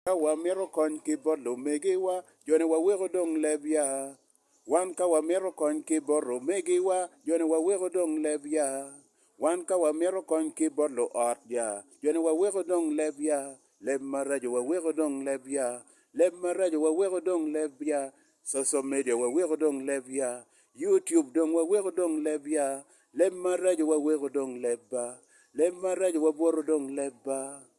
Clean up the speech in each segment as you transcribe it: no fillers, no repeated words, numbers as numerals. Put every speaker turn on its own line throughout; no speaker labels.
Kawa miro kony kibolo megiwa, jone wawego dong lebya. Wan kawa miro kony kibolo megiwa, jone wawego dong lebya. Wan kawa miro kony kibolo otya, jone wawego dong lebya. Leb marajo wawego dong lebya. Leb marajo wawego dong lebya. Social media wawego dong lebya. YouTube dong wawego dong lebya. Leb marajo wawego dong lebba. Leb marajo waboro dong lebba.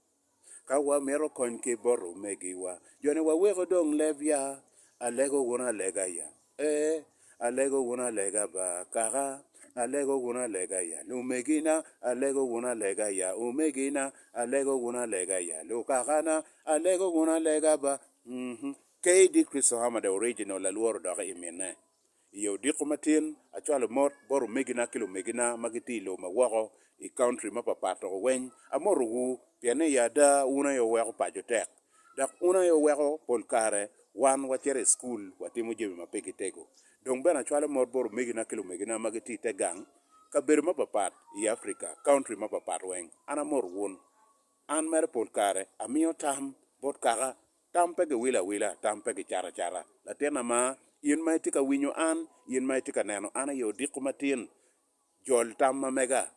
Kawa mero kony ki boro megiwa. Jone wawego dong lebya. Alego wuna lega ya. Alego wuna lega ba kaga. Alego wuna lega ya. Lumegina. Alego wuna lega ya. Umegina. Alego wuna lega ya. Lukagana. Alego wuna lega ba. KD Kristo Hama the original la luoro doga imene. Iyo diko matin. Achwalo mot boro megina kilo megina magitilo mawako. I country mapapato wen. Amoro wu. Piane yada una yo weko pajotek. Dak una yo weko polkare wan wachere school watimo jemi mapeki tego. Dong bena chwale morboro megina kilo megina magiti te gang. Kabir mapapat i Africa, country mapapat weng. Ana mor wun. An mere polkare, amiyo tam, bot kaka, tam pege wila, tam pege chara. Latena ma, yin may tika winyo an, yin may tika neno. Ana yo dikumatin, jol tam mamega.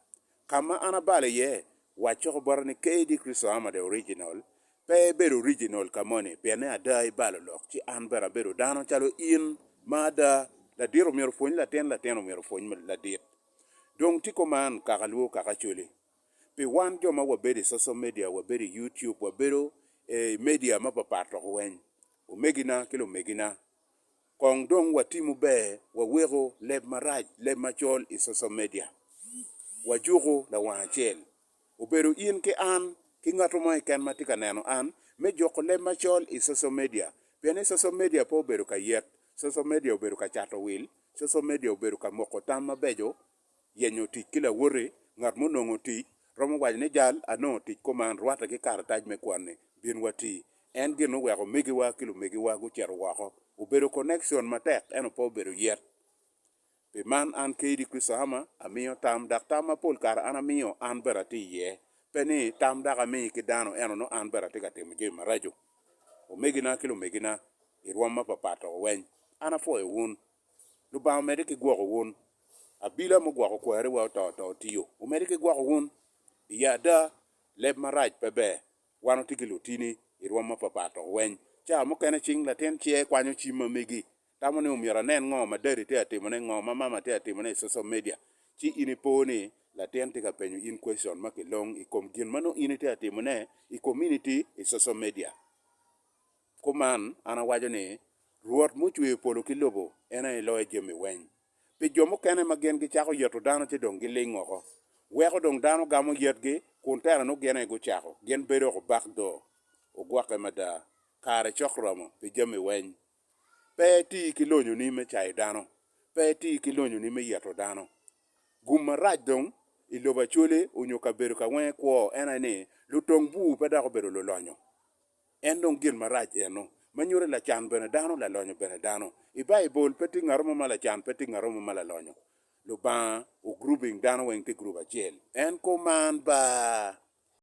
Kama ana bale ye. Wachoko borani KD Kristo Hama the original. Pe bedo original kamone. Piane ada ibalo lok. Chi an bera bedo dano chalo in. Mada. La diro mero fonyi la teno mero fonyi la dit. Dong tiko man kakaluo kakachuli. Pi wan joma wabedi social media, wabedi YouTube, wabedo media mapapato wen. Umegina kilo megina. Kong dong watimu be wawego leb maraj, leb machol i social media. Wajugo la wanchel. Uberu in ke an, ki ngato mo iken matika neno an, me joko le machol i social media. Piane social media po uberu ka yet, social media uberu ka chato wil, social media uberu ka moko tam mabejo, yenyo tik kila wore, ngat mo nongo tik, romo wajne jal, ano tik koman rwata ki karataj me kwane, bin wati, en gino weko megiwa kilo megiwa guchero wako, uberu connection matek, eno po uberu yet. Pi man an KD Kristo Hama, amiyo tam dak tam mapol kar an amiyo an berati ye. Peni tam dak amiyo kidano eno no an berati ka timo jema rajo. Umegina kilo megina, irwam mapapato wen. Ana fo e wun. Luba umediki gwako wun. Abila mo gwako kwere wa to tiyo. Umediki gwako wun. Yada leb maraj pebe. Wano tiki lutini, irwam mapapato wen. Cha mo kene ching laten chie kwanyo chima megi. Tamo ne umira nen ngo madari te atimone ngo mama te atimone social media chi iniponi la tente ka penyo in question make long ikom gin mano inite atimone i community i social media kuman ana wajo ni ruot muchwe polo kilobo ena ilo jemi wen pe jomo kene magen gi chako yeto dano te dong gi lingoko weko dong dano gamo yetgi kuntera no gene go chako gen bedo ko backdoor o gwake mada kare chokromo pe jemi wen pe ti kilonyo ni me chai dano pe ti kilonyo ni me yeto dano guma raj dong iloba chole onyo ka beru ka wen kwo ena ni lutong bu pe da ko beru lo lonyo en dong gin maraj eno manyure la chan bene dano la lonyo bene dano i bible peti ngaromo mala chan peti ngaromo mala lonyo lo ba o grouping dano wen te group achel en ko man ba